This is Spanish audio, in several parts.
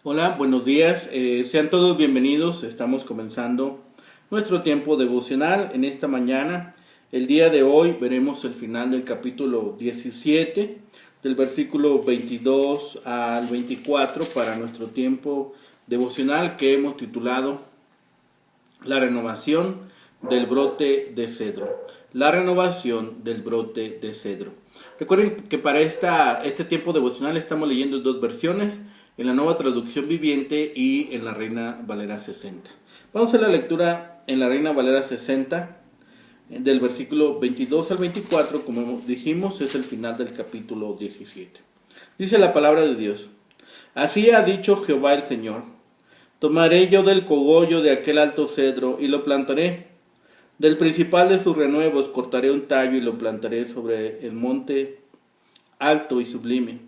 Hola, buenos días. Sean todos bienvenidos. Estamos comenzando nuestro tiempo devocional en esta mañana. El día de hoy veremos el final del capítulo 17, del versículo 22 al 24 para nuestro tiempo devocional que hemos titulado La renovación del brote de cedro. La renovación del brote de cedro. Recuerden que para este tiempo devocional estamos leyendo dos versiones, en la Nueva Traducción Viviente y en la Reina Valera 60. Vamos a la lectura en la Reina Valera 60, del versículo 22 al 24, como dijimos, es el final del capítulo 17. Dice la palabra de Dios: Así ha dicho Jehová el Señor: Tomaré yo del cogollo de aquel alto cedro y lo plantaré. Del principal de sus renuevos cortaré un tallo y lo plantaré sobre el monte alto y sublime.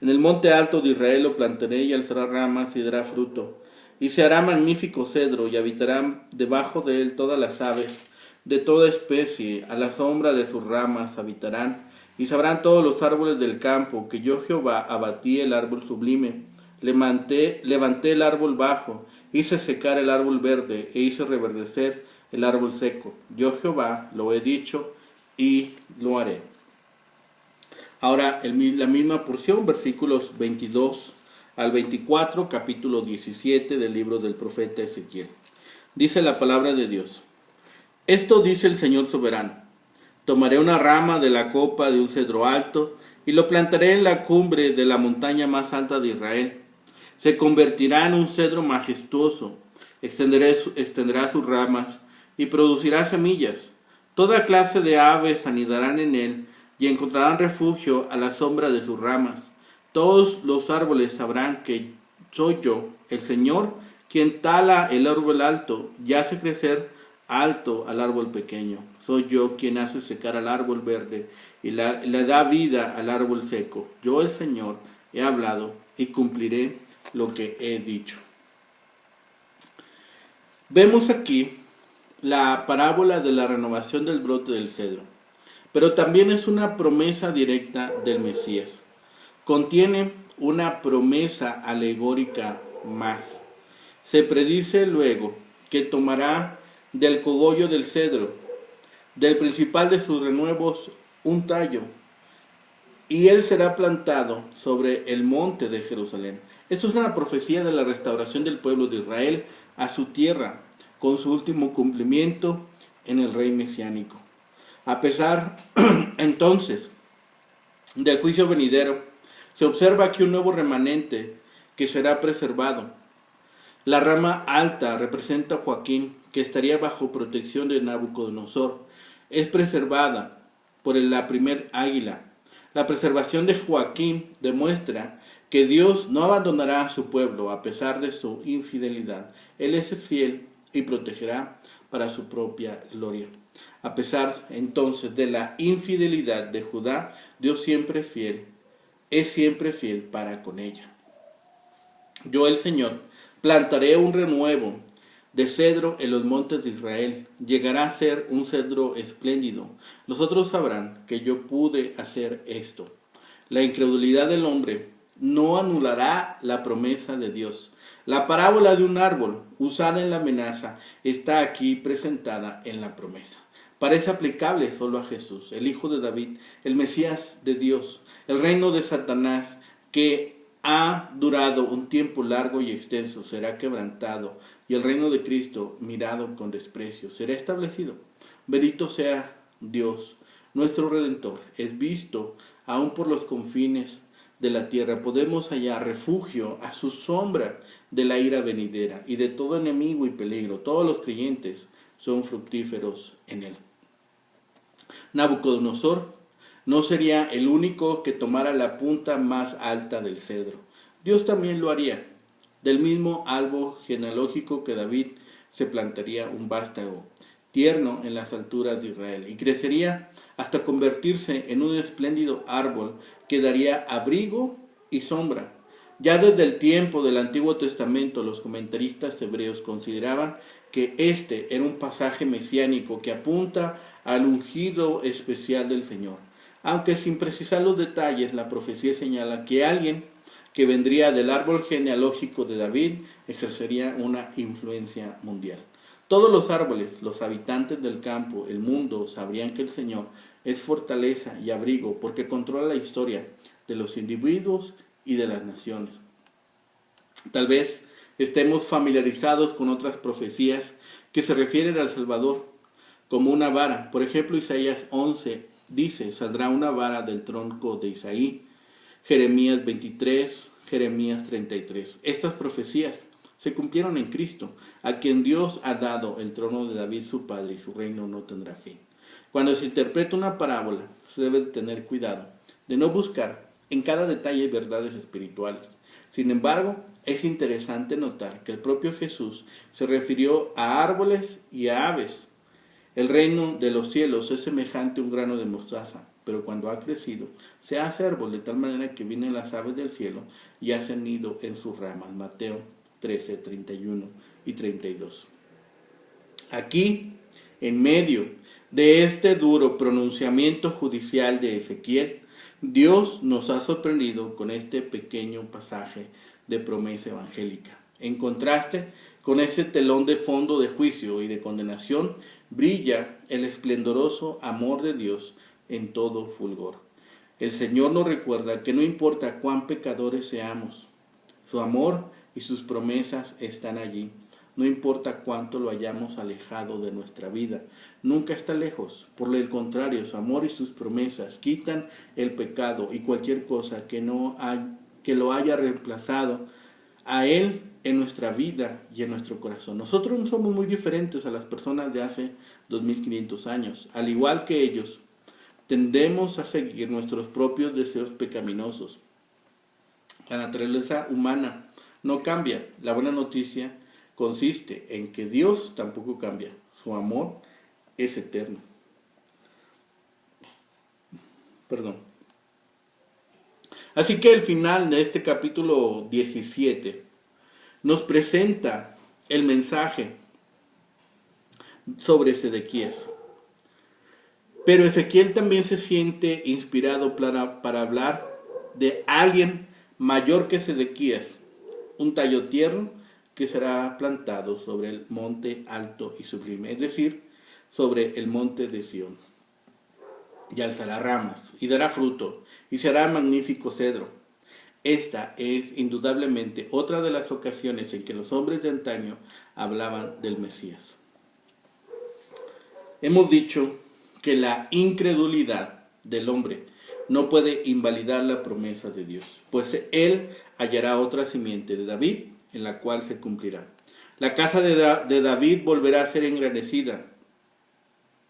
En el monte alto de Israel lo plantaré y alzará ramas y dará fruto. Y se hará magnífico cedro y habitarán debajo de él todas las aves de toda especie. A la sombra de sus ramas habitarán y sabrán todos los árboles del campo que yo Jehová abatí el árbol sublime. Levanté el árbol bajo, hice secar el árbol verde e hice reverdecer el árbol seco. Yo Jehová lo he dicho y lo haré. Ahora la misma porción, versículos 22 al 24, capítulo 17 del libro del profeta Ezequiel. Dice la palabra de Dios: Esto dice el Señor soberano: Tomaré una rama de la copa de un cedro alto y lo plantaré en la cumbre de la montaña más alta de Israel. Se convertirá en un cedro majestuoso, extenderá sus ramas y producirá semillas. Toda clase de aves anidarán en él y encontrarán refugio a la sombra de sus ramas. Todos los árboles sabrán que soy yo, el Señor, quien tala el árbol alto y hace crecer alto al árbol pequeño. Soy yo quien hace secar al árbol verde y le da vida al árbol seco. Yo, el Señor, he hablado y cumpliré lo que he dicho. Vemos aquí la parábola de la renovación del brote del cedro, pero también es una promesa directa del Mesías. Contiene una promesa alegórica más. Se predice luego que tomará del cogollo del cedro, del principal de sus renuevos, un tallo, y él será plantado sobre el monte de Jerusalén. Esto es una profecía de la restauración del pueblo de Israel a su tierra, con su último cumplimiento en el rey mesiánico. A pesar entonces del juicio venidero, se observa aquí un nuevo remanente que será preservado. La rama alta representa a Joaquín, que estaría bajo protección de Nabucodonosor. Es preservada por la primer águila. La preservación de Joaquín demuestra que Dios no abandonará a su pueblo a pesar de su infidelidad. Él es fiel y protegerá para su propia gloria. A pesar entonces de la infidelidad de Judá, Dios es siempre fiel para con ella. Yo, el Señor, plantaré un renuevo de cedro en los montes de Israel. Llegará a ser un cedro espléndido. Los otros sabrán que yo pude hacer esto. La incredulidad del hombre no anulará la promesa de Dios. La parábola de un árbol usada en la amenaza está aquí presentada en la promesa. Parece aplicable solo a Jesús, el Hijo de David, el Mesías de Dios. El reino de Satanás, que ha durado un tiempo largo y extenso, será quebrantado, y el reino de Cristo, mirado con desprecio, será establecido. Bendito sea Dios, nuestro Redentor, es visto aún por los confines de la tierra. Podemos hallar refugio a su sombra de la ira venidera y de todo enemigo y peligro. Todos los creyentes son fructíferos en él. Nabucodonosor no sería el único que tomara la punta más alta del cedro. Dios también lo haría. Del mismo árbol genealógico que David se plantaría un vástago tierno en las alturas de Israel y crecería hasta convertirse en un espléndido árbol que daría abrigo y sombra. Ya desde el tiempo del Antiguo Testamento, los comentaristas hebreos consideraban que este era un pasaje mesiánico que apunta al ungido especial del Señor. Aunque sin precisar los detalles, la profecía señala que alguien que vendría del árbol genealógico de David, ejercería una influencia mundial. Todos los árboles, los habitantes del campo, el mundo, sabrían que el Señor es fortaleza y abrigo porque controla la historia de los individuos y de las naciones. Tal vez estemos familiarizados con otras profecías que se refieren al Salvador como una vara. Por ejemplo, Isaías 11 dice, saldrá una vara del tronco de Isaí. Jeremías 23, Jeremías 33. Estas profecías se cumplieron en Cristo, a quien Dios ha dado el trono de David su padre, y su reino no tendrá fin. Cuando se interpreta una parábola, se debe tener cuidado de no buscar en cada detalle verdades espirituales. Sin embargo, es interesante notar que el propio Jesús se refirió a árboles y a aves. El reino de los cielos es semejante a un grano de mostaza, pero cuando ha crecido, se hace árbol de tal manera que vienen las aves del cielo y hacen nido en sus ramas. Mateo 13, 31 y 32. Aquí, en medio de este duro pronunciamiento judicial de Ezequiel, Dios nos ha sorprendido con este pequeño pasaje de promesa evangélica. En contraste con ese telón de fondo de juicio y de condenación, brilla el esplendoroso amor de Dios en todo fulgor. El Señor nos recuerda que no importa cuán pecadores seamos, su amor y sus promesas están allí. No importa cuánto lo hayamos alejado de nuestra vida, nunca está lejos. Por el contrario, su amor y sus promesas quitan el pecado y cualquier cosa que lo haya reemplazado a Él en nuestra vida y en nuestro corazón. Nosotros no somos muy diferentes a las personas de hace 2500 años. Al igual que ellos, tendemos a seguir nuestros propios deseos pecaminosos. La naturaleza humana no cambia. La buena noticia consiste en que Dios tampoco cambia. Su amor es eterno. Así que el final de este capítulo 17 nos presenta el mensaje sobre Sedequías. Pero Ezequiel también se siente inspirado para hablar de alguien mayor que Sedequías, un tallo tierno que será plantado sobre el monte alto y sublime, es decir, sobre el monte de Sión. Y alzará ramas, y dará fruto, y será magnífico cedro. Esta es indudablemente otra de las ocasiones en que los hombres de antaño hablaban del Mesías. Hemos dicho que la incredulidad del hombre no puede invalidar la promesa de Dios, pues él hallará otra simiente de David, en la cual se cumplirá. La casa de David volverá a ser engrandecida,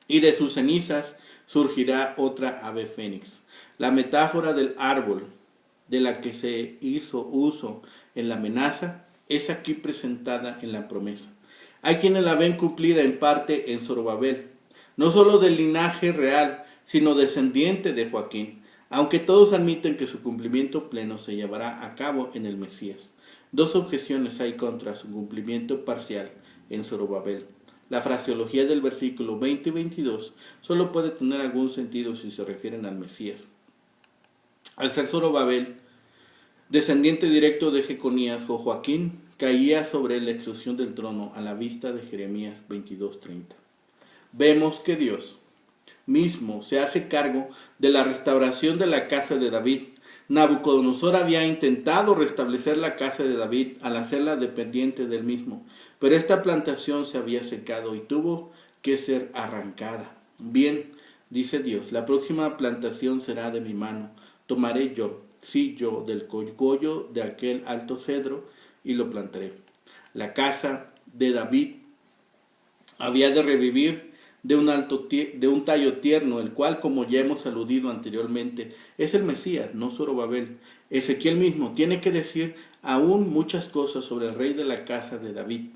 y de sus cenizas surgirá otra ave fénix. La metáfora del árbol de la que se hizo uso en la amenaza es aquí presentada en la promesa. Hay quienes la ven cumplida en parte en Zorobabel, no solo del linaje real, sino descendiente de Joaquín, aunque todos admiten que su cumplimiento pleno se llevará a cabo en el Mesías. Dos objeciones hay contra su cumplimiento parcial en Zorobabel. La fraseología del versículo 20 y 22 solo puede tener algún sentido si se refieren al Mesías. Al ser Zorobabel, descendiente directo de Jeconías o Joaquín, caía sobre la exclusión del trono a la vista de Jeremías 22:30. Vemos que Dios mismo se hace cargo de la restauración de la casa de David. Nabucodonosor había intentado restablecer la casa de David al hacerla dependiente del mismo, pero esta plantación se había secado y tuvo que ser arrancada. Bien, dice Dios, la próxima plantación será de mi mano. Tomaré yo, sí yo, del cogollo de aquel alto cedro y lo plantaré. La casa de David había de revivir de un tallo tierno, el cual, como ya hemos aludido anteriormente, es el Mesías, no Zorobabel. Ezequiel mismo tiene que decir aún muchas cosas sobre el rey de la casa de David.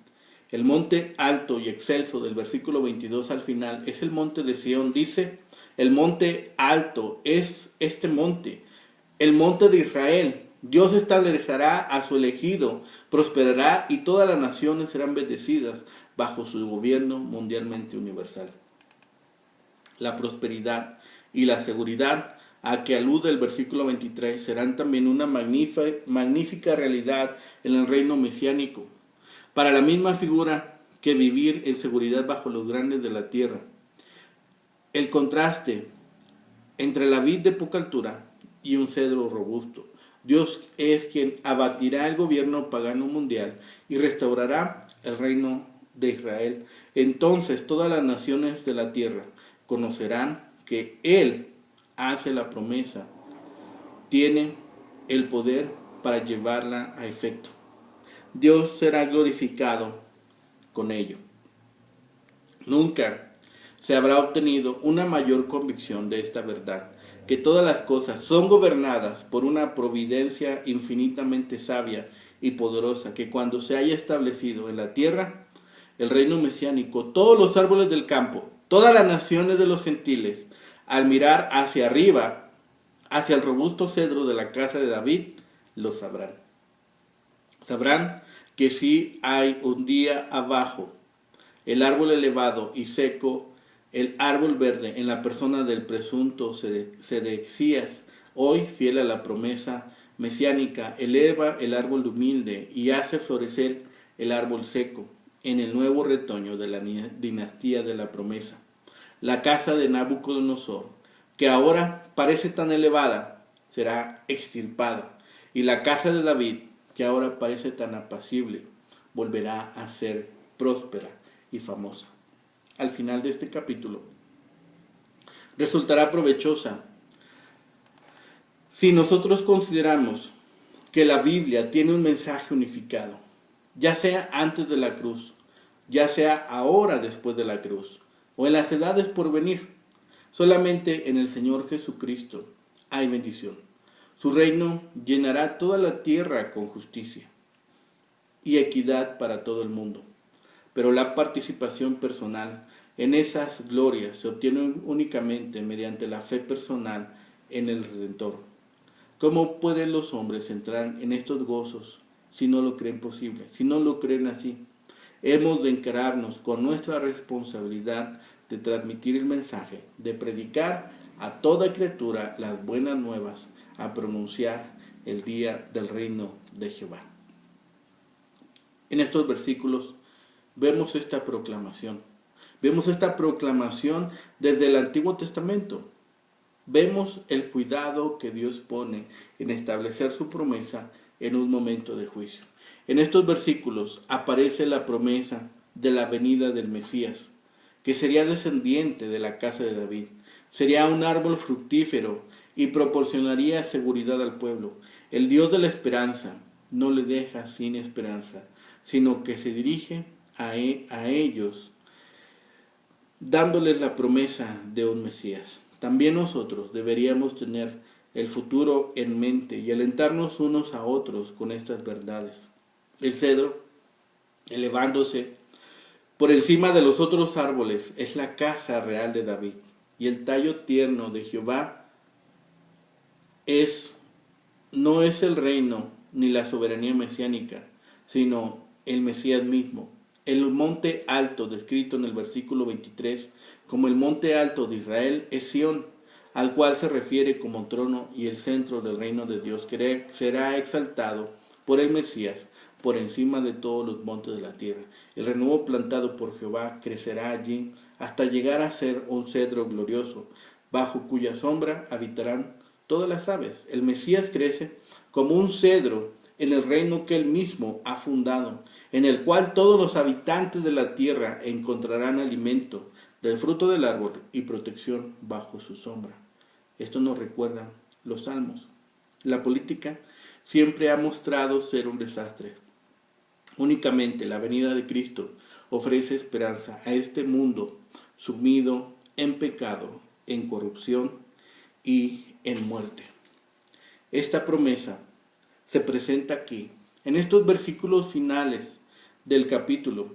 El monte alto y excelso del versículo 22 al final es el monte de Sión. Dice, el monte alto es este monte, el monte de Israel. Dios establecerá a su elegido, prosperará y todas las naciones serán bendecidas bajo su gobierno mundialmente universal. La prosperidad y la seguridad a que alude el versículo 23 serán también una magnífica realidad en el reino mesiánico. Para la misma figura que vivir en seguridad bajo los grandes de la tierra. El contraste entre la vid de poca altura y un cedro robusto. Dios es quien abatirá el gobierno pagano mundial y restaurará el reino de Israel. Entonces todas las naciones de la tierra conocerán que Él hace la promesa, tiene el poder para llevarla a efecto. Dios será glorificado con ello. Nunca se habrá obtenido una mayor convicción de esta verdad, que todas las cosas son gobernadas por una providencia infinitamente sabia y poderosa, que cuando se haya establecido en la tierra el reino mesiánico, todos los árboles del campo, todas las naciones de los gentiles, al mirar hacia arriba, hacia el robusto cedro de la casa de David, lo sabrán. Sabrán que si hay un día abajo, el árbol elevado y seco, el árbol verde en la persona del presunto Sedecías, hoy fiel a la promesa mesiánica, eleva el árbol humilde y hace florecer el árbol seco en el nuevo retoño de la dinastía de la promesa. La casa de Nabucodonosor, que ahora parece tan elevada, será extirpada, y la casa de David, que ahora parece tan apacible, volverá a ser próspera y famosa. Al final de este capítulo, resultará provechosa si nosotros consideramos que la Biblia tiene un mensaje unificado, ya sea antes de la cruz, ya sea ahora después de la cruz, o en las edades por venir. Solamente en el Señor Jesucristo hay bendición. Su reino llenará toda la tierra con justicia y equidad para todo el mundo. Pero la participación personal en esas glorias se obtiene únicamente mediante la fe personal en el Redentor. ¿Cómo pueden los hombres entrar en estos gozos si no lo creen posible, si no lo creen así? Hemos de encararnos con nuestra responsabilidad de transmitir el mensaje, de predicar a toda criatura las buenas nuevas, a pronunciar el día del reino de Jehová. En estos versículos vemos esta proclamación. Vemos esta proclamación desde el Antiguo Testamento. Vemos el cuidado que Dios pone en establecer su promesa en un momento de juicio. En estos versículos aparece la promesa de la venida del Mesías, que sería descendiente de la casa de David. Sería un árbol fructífero y proporcionaría seguridad al pueblo. El Dios de la esperanza no le deja sin esperanza, sino que se dirige a ellos, dándoles la promesa de un Mesías. También nosotros deberíamos tener el futuro en mente y alentarnos unos a otros con estas verdades. El cedro, elevándose por encima de los otros árboles, es la casa real de David, y el tallo tierno de Jehová no es el reino ni la soberanía mesiánica, sino el Mesías mismo. El monte alto, descrito en el versículo 23 como el monte alto de Israel, es Sión, al cual se refiere como trono y el centro del reino de Dios, que será exaltado por el Mesías por encima de todos los montes de la tierra. El renuevo plantado por Jehová crecerá allí hasta llegar a ser un cedro glorioso, bajo cuya sombra habitarán todas las aves. El Mesías crece como un cedro en el reino que él mismo ha fundado, en el cual todos los habitantes de la tierra encontrarán alimento del fruto del árbol y protección bajo su sombra. Esto nos recuerda los salmos. La política siempre ha mostrado ser un desastre. Únicamente la venida de Cristo ofrece esperanza a este mundo sumido en pecado, en corrupción y en muerte. Esta promesa se presenta aquí, en estos versículos finales del capítulo,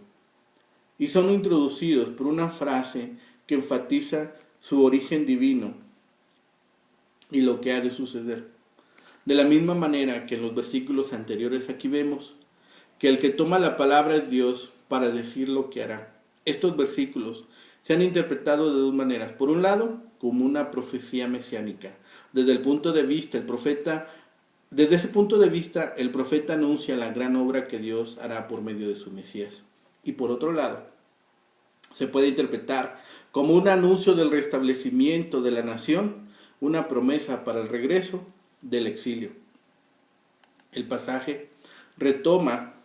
y son introducidos por una frase que enfatiza su origen divino y lo que ha de suceder. De la misma manera que en los versículos anteriores, aquí vemos que el que toma la palabra es Dios para decir lo que hará. Estos versículos se han interpretado de dos maneras. Por un lado, como una profecía mesiánica. Desde ese punto de vista, el profeta anuncia la gran obra que Dios hará por medio de su Mesías. Y por otro lado, se puede interpretar como un anuncio del restablecimiento de la nación, una promesa para el regreso del exilio. El pasaje retoma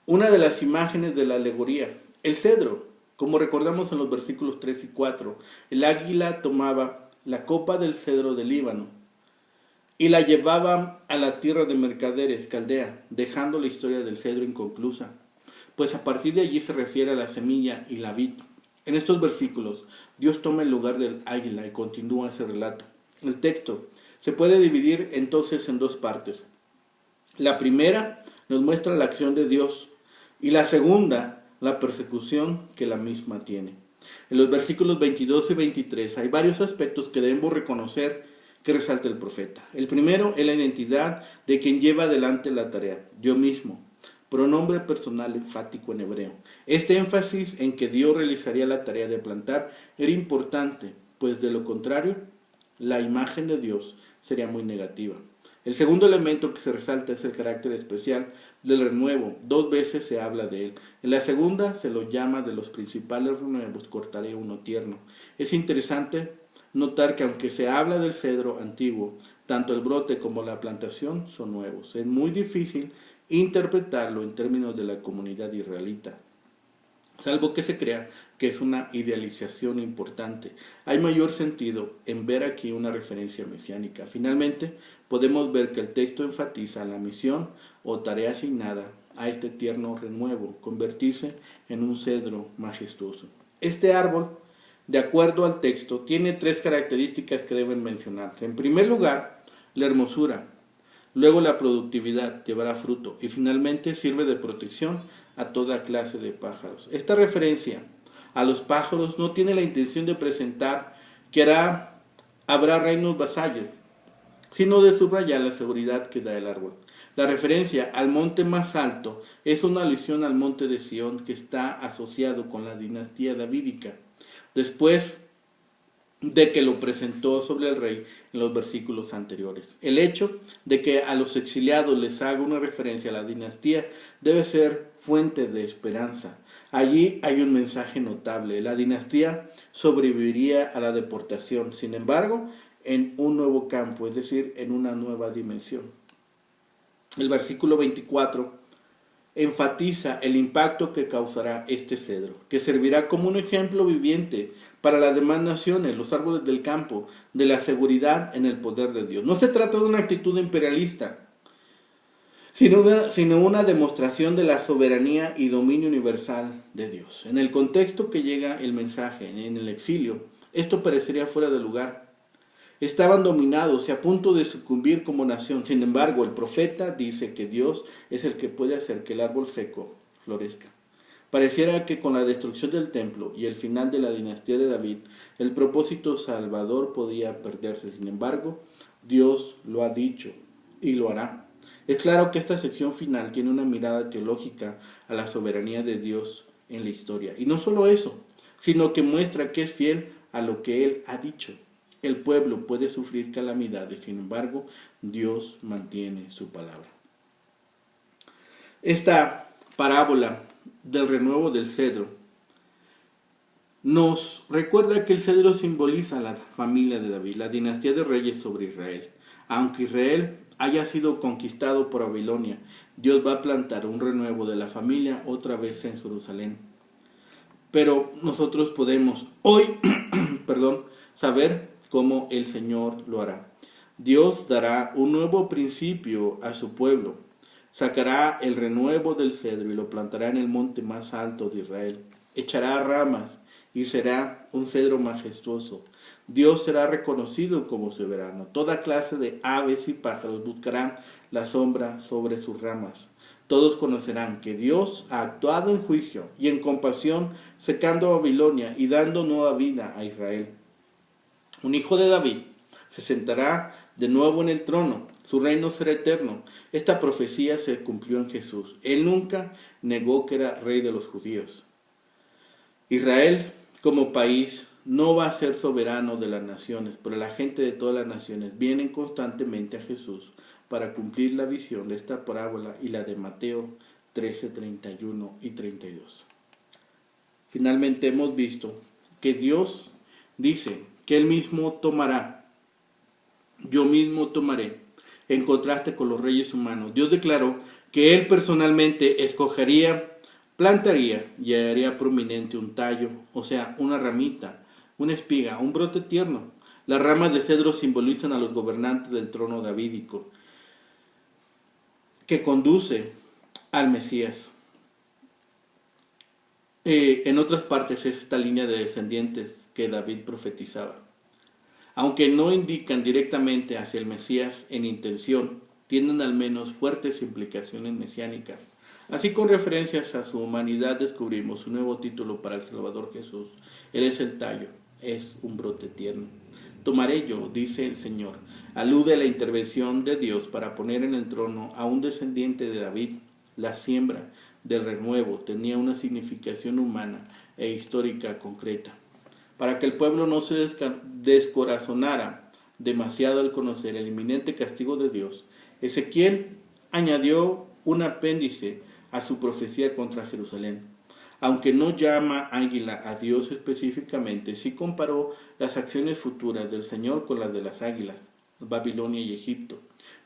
una de las imágenes de la alegoría, el cedro. Como recordamos en los versículos 3 y 4, el águila tomaba la copa del cedro del Líbano y la llevaba a la tierra de mercaderes, Caldea, dejando la historia del cedro inconclusa, pues a partir de allí se refiere a la semilla y la vid. En estos versículos, Dios toma el lugar del águila y continúa ese relato. El texto se puede dividir entonces en dos partes. La primera nos muestra la acción de Dios y la segunda, la persecución que la misma tiene. En los versículos 22 y 23 hay varios aspectos que debemos reconocer que resalta el profeta. El primero es la identidad de quien lleva adelante la tarea, yo mismo, pronombre personal enfático en hebreo. Este énfasis en que Dios realizaría la tarea de plantar era importante, pues de lo contrario, la imagen de Dios sería muy negativa. El segundo elemento que se resalta es el carácter especial del renuevo. 2 veces se habla de él. En la segunda se lo llama de los principales renuevos, cortaré uno tierno. Es interesante notar que aunque se habla del cedro antiguo, tanto el brote como la plantación son nuevos. Es muy difícil interpretarlo en términos de la comunidad israelita, salvo que se crea que es una idealización importante. Hay mayor sentido en ver aquí una referencia mesiánica. Finalmente, podemos ver que el texto enfatiza la misión o tarea asignada a este tierno renuevo, convertirse en un cedro majestuoso. Este árbol, de acuerdo al texto, tiene 3 características que deben mencionarse. En primer lugar, la hermosura. Luego la productividad, llevará fruto, y finalmente sirve de protección a toda clase de pájaros. Esta referencia a los pájaros no tiene la intención de presentar que habrá reinos vasallos, sino de subrayar la seguridad que da el árbol. La referencia al monte más alto es una alusión al monte de Sión, que está asociado con la dinastía davídica, después de que lo presentó sobre el rey en los versículos anteriores. El hecho de que a los exiliados les haga una referencia a la dinastía debe ser fuente de esperanza. Allí hay un mensaje notable. La dinastía sobreviviría a la deportación, sin embargo, en un nuevo campo, es decir, en una nueva dimensión. El versículo 24 enfatiza el impacto que causará este cedro, que servirá como un ejemplo viviente para las demás naciones, los árboles del campo, de la seguridad en el poder de Dios. No se trata de una actitud imperialista, sino una demostración de la soberanía y dominio universal de Dios. En el contexto que llega el mensaje, en el exilio, esto parecería fuera de lugar. Estaban dominados y a punto de sucumbir como nación. Sin embargo, el profeta dice que Dios es el que puede hacer que el árbol seco florezca. Pareciera que con la destrucción del templo y el final de la dinastía de David, el propósito salvador podía perderse. Sin embargo, Dios lo ha dicho y lo hará. Es claro que esta sección final tiene una mirada teológica a la soberanía de Dios en la historia. Y no solo eso, sino que muestra que es fiel a lo que Él ha dicho. El pueblo puede sufrir calamidades, sin embargo, Dios mantiene su palabra. Esta parábola del renuevo del cedro nos recuerda que el cedro simboliza a la familia de David, la dinastía de reyes sobre Israel. Aunque Israel haya sido conquistado por Babilonia, Dios va a plantar un renuevo de la familia otra vez en Jerusalén. Pero nosotros podemos hoy saber cómo el Señor lo hará. Dios dará un nuevo principio a su pueblo. Sacará el renuevo del cedro y lo plantará en el monte más alto de Israel. Echará ramas y será un cedro majestuoso. Dios será reconocido como soberano. Toda clase de aves y pájaros buscarán la sombra sobre sus ramas. Todos conocerán que Dios ha actuado en juicio y en compasión, secando a Babilonia y dando nueva vida a Israel. Un hijo de David se sentará de nuevo en el trono. Su reino será eterno. Esta profecía se cumplió en Jesús. Él nunca negó que era rey de los judíos. Israel como país no va a ser soberano de las naciones, pero la gente de todas las naciones vienen constantemente a Jesús para cumplir la visión de esta parábola y la de Mateo 13, 31 y 32. Finalmente hemos visto que Dios dice que Él mismo tomará, yo mismo tomaré, en contraste con los reyes humanos. Dios declaró que Él personalmente escogería, plantaría y haría prominente un tallo, o sea, una ramita, una espiga, un brote tierno. Las ramas de cedro simbolizan a los gobernantes del trono davídico, que conduce al Mesías. En otras partes es esta línea de descendientes que David profetizaba. Aunque no indican directamente hacia el Mesías en intención, tienen al menos fuertes implicaciones mesiánicas. Así, con referencias a su humanidad, descubrimos un nuevo título para el Salvador Jesús. Él es el tallo, es un brote tierno. Tomaré yo, dice el Señor. Alude a la intervención de Dios para poner en el trono a un descendiente de David. La siembra del renuevo tenía una significación humana e histórica concreta. Para que el pueblo no se descorazonara demasiado al conocer el inminente castigo de Dios, Ezequiel añadió un apéndice a su profecía contra Jerusalén. Aunque no llama águila a Dios específicamente, sí comparó las acciones futuras del Señor con las de las águilas, Babilonia y Egipto,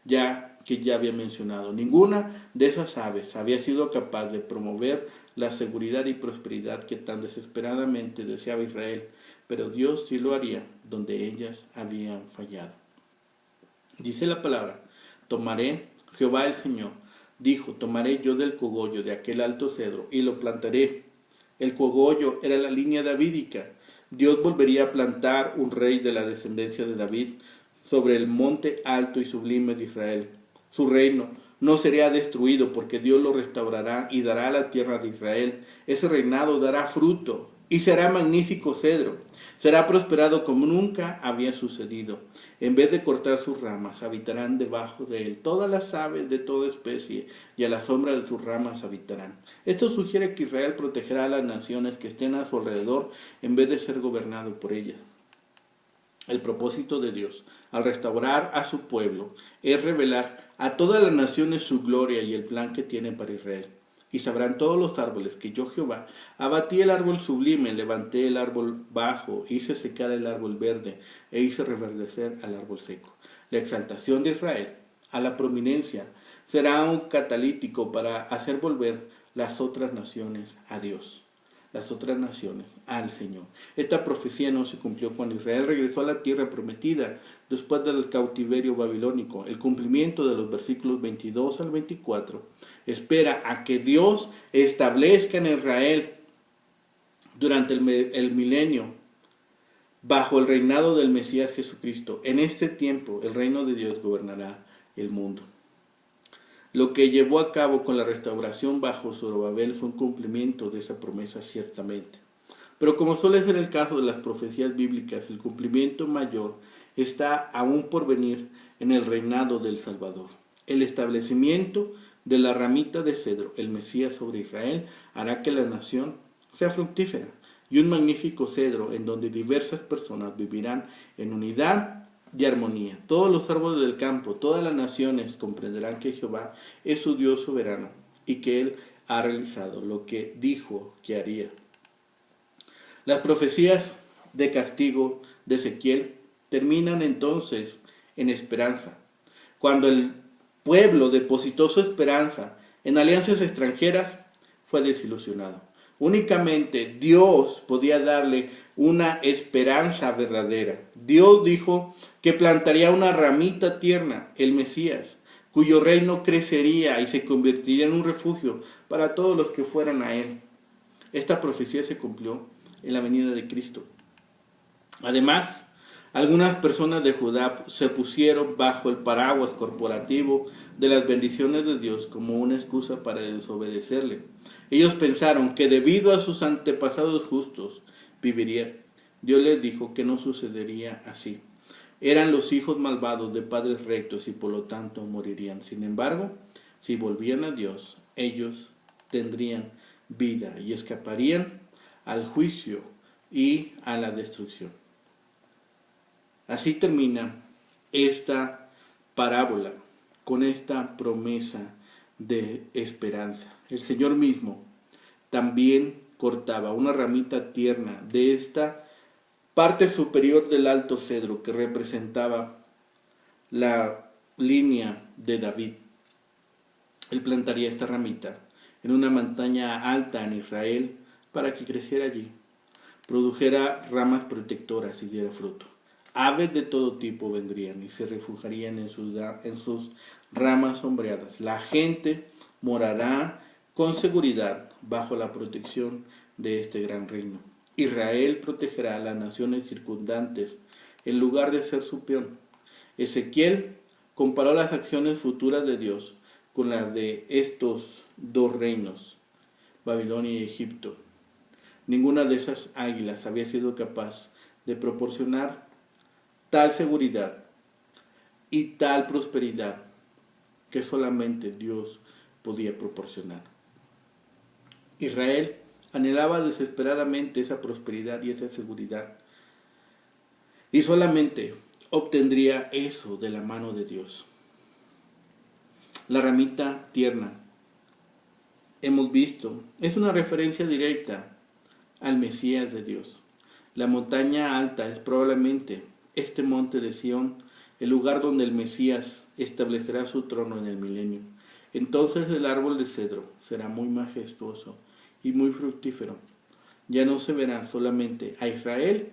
ya que ya había mencionado. Ninguna de esas aves había sido capaz de promover la seguridad y prosperidad que tan desesperadamente deseaba Israel, pero Dios sí lo haría donde ellas habían fallado. Dice la palabra, tomaré, Jehová el Señor, dijo, tomaré yo del cogollo de aquel alto cedro y lo plantaré. El cogollo era la línea davídica. Dios volvería a plantar un rey de la descendencia de David sobre el monte alto y sublime de Israel. Su reino no sería destruido porque Dios lo restaurará y dará a la tierra de Israel. Ese reinado dará fruto y será magnífico cedro. Será prosperado como nunca había sucedido. En vez de cortar sus ramas, habitarán debajo de él todas las aves de toda especie, y a la sombra de sus ramas habitarán. Esto sugiere que Israel protegerá a las naciones que estén a su alrededor en vez de ser gobernado por ellas. El propósito de Dios, al restaurar a su pueblo, es revelar a todas las naciones su gloria y el plan que tiene para Israel. Y sabrán todos los árboles que yo Jehová abatí el árbol sublime, levanté el árbol bajo, hice secar el árbol verde e hice reverdecer al árbol seco. La exaltación de Israel a la prominencia será un catalítico para hacer volver las otras naciones a Dios, las otras naciones al Señor. Esta profecía no se cumplió cuando Israel regresó a la tierra prometida después del cautiverio babilónico. El cumplimiento de los versículos 22 al 24 espera a que Dios establezca en Israel durante el milenio bajo el reinado del Mesías Jesucristo. En este tiempo el reino de Dios gobernará el mundo. Lo que llevó a cabo con la restauración bajo Zorobabel fue un cumplimiento de esa promesa ciertamente. Pero como suele ser el caso de las profecías bíblicas, el cumplimiento mayor está aún por venir en el reinado del Salvador. El establecimiento de la ramita de cedro, el Mesías sobre Israel, hará que la nación sea fructífera y un magnífico cedro en donde diversas personas vivirán en unidad y armonía. Todos los árboles del campo, todas las naciones comprenderán que Jehová es su Dios soberano y que Él ha realizado lo que dijo que haría. Las profecías de castigo de Ezequiel terminan entonces en esperanza. Cuando el pueblo depositó su esperanza en alianzas extranjeras, fue desilusionado. Únicamente Dios podía darle una esperanza verdadera. Dios dijo que plantaría una ramita tierna, el Mesías, cuyo reino crecería y se convertiría en un refugio para todos los que fueran a él. Esta profecía se cumplió en la venida de Cristo. Además, algunas personas de Judá se pusieron bajo el paraguas corporativo de las bendiciones de Dios como una excusa para desobedecerle. Ellos pensaron que debido a sus antepasados justos vivirían. Dios les dijo que no sucedería así. Eran los hijos malvados de padres rectos y por lo tanto morirían. Sin embargo, si volvían a Dios, ellos tendrían vida y escaparían al juicio y a la destrucción. Así termina esta parábola con esta promesa de esperanza. El Señor mismo también cortaba una ramita tierna de esta parte superior del alto cedro que representaba la línea de David. Él plantaría esta ramita en una montaña alta en Israel para que creciera allí, produjera ramas protectoras y diera fruto. Aves de todo tipo vendrían y se refugiarían en sus ramas sombreadas. La gente morará con seguridad bajo la protección de este gran reino. Israel protegerá a las naciones circundantes en lugar de ser su peón. Ezequiel comparó las acciones futuras de Dios con las de estos dos reinos, Babilonia y Egipto. Ninguna de esas águilas había sido capaz de proporcionar tal seguridad y tal prosperidad que solamente Dios podía proporcionar. Israel anhelaba desesperadamente esa prosperidad y esa seguridad, y solamente obtendría eso de la mano de Dios. La ramita tierna, hemos visto, es una referencia directa al Mesías de Dios. La montaña alta es probablemente este monte de Sión, el lugar donde el Mesías establecerá su trono en el milenio. Entonces el árbol de cedro será muy majestuoso y muy fructífero. Ya no se verá solamente a Israel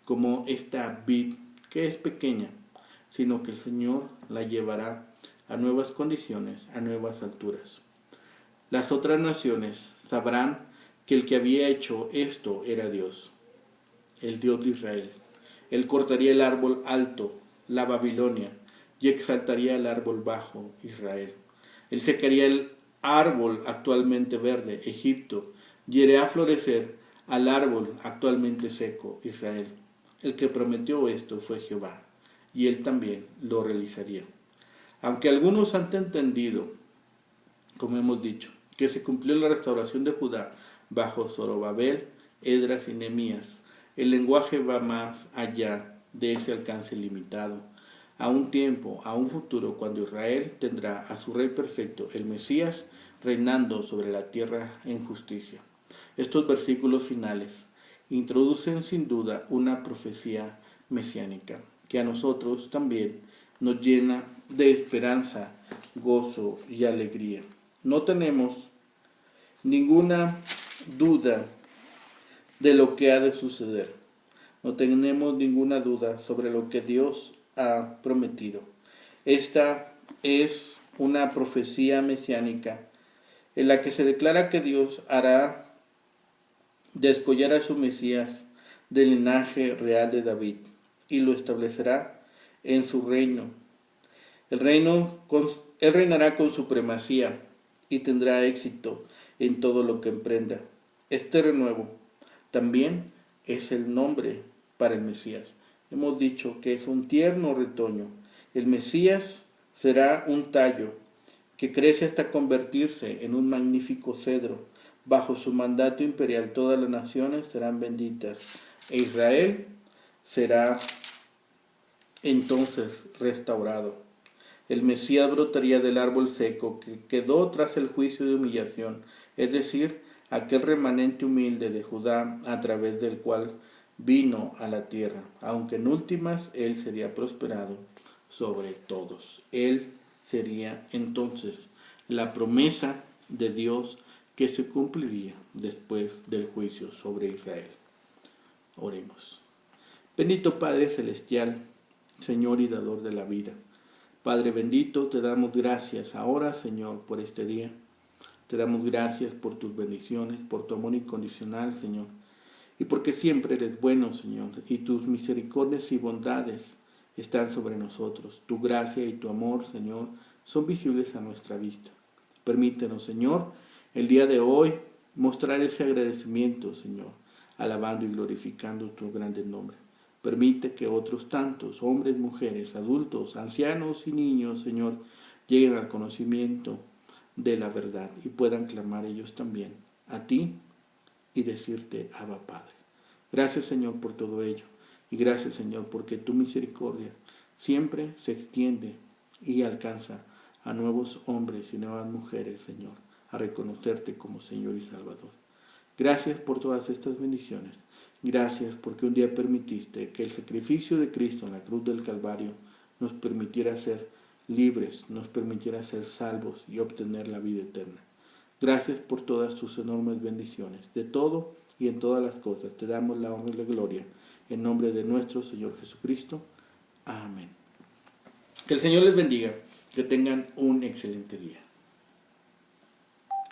como esta vid que es pequeña, sino que el Señor la llevará a nuevas condiciones, a nuevas alturas. Las otras naciones sabrán que el que había hecho esto era Dios, el Dios de Israel. Él cortaría el árbol alto, la Babilonia, y exaltaría el árbol bajo, Israel. Él secaría el árbol actualmente verde, Egipto, y haría florecer al árbol actualmente seco, Israel. El que prometió esto fue Jehová, y él también lo realizaría. Aunque algunos han entendido, como hemos dicho, que se cumplió la restauración de Judá bajo Zorobabel, Esdras y Nehemías, el lenguaje va más allá de ese alcance limitado, a un tiempo, a un futuro, cuando Israel tendrá a su Rey perfecto, el Mesías, reinando sobre la tierra en justicia. Estos versículos finales introducen sin duda una profecía mesiánica, que a nosotros también nos llena de esperanza, gozo y alegría. No tenemos ninguna duda de lo que ha de suceder. No tenemos ninguna duda sobre lo que Dios ha prometido. Esta es una profecía mesiánica en la que se declara que Dios hará descollar a su Mesías del linaje real de David y lo establecerá en su reino. Él reinará con supremacía y tendrá éxito en todo lo que emprenda. Este renuevo también es el nombre para el Mesías. Hemos dicho que es un tierno retoño. El Mesías será un tallo que crece hasta convertirse en un magnífico cedro. Bajo su mandato imperial todas las naciones serán benditas e Israel será entonces restaurado. El Mesías brotaría del árbol seco que quedó tras el juicio de humillación, es decir, aquel remanente humilde de Judá a través del cual vino a la tierra, aunque en últimas él sería prosperado sobre todos. Él sería entonces la promesa de Dios que se cumpliría después del juicio sobre Israel. Oremos. Bendito Padre Celestial, Señor y dador de la vida. Padre bendito, te damos gracias ahora, Señor, por este día. Te damos gracias por tus bendiciones, por tu amor incondicional, Señor. Y porque siempre eres bueno, Señor, y tus misericordias y bondades están sobre nosotros. Tu gracia y tu amor, Señor, son visibles a nuestra vista. Permítenos, Señor, el día de hoy mostrar ese agradecimiento, Señor, alabando y glorificando tu grande nombre. Permite que otros tantos, hombres, mujeres, adultos, ancianos y niños, Señor, lleguen al conocimiento de la verdad y puedan clamar ellos también a ti y decirte, Abba Padre. Gracias, Señor, por todo ello. Y gracias, Señor, porque tu misericordia siempre se extiende y alcanza a nuevos hombres y nuevas mujeres, Señor, a reconocerte como Señor y Salvador. Gracias por todas estas bendiciones. Gracias porque un día permitiste que el sacrificio de Cristo en la cruz del Calvario nos permitiera ser libres, nos permitiera ser salvos y obtener la vida eterna. Gracias por todas tus enormes bendiciones. De todo y en todas las cosas te damos la honra y la gloria. En nombre de nuestro Señor Jesucristo. Amén. Que el Señor les bendiga. Que tengan un excelente día.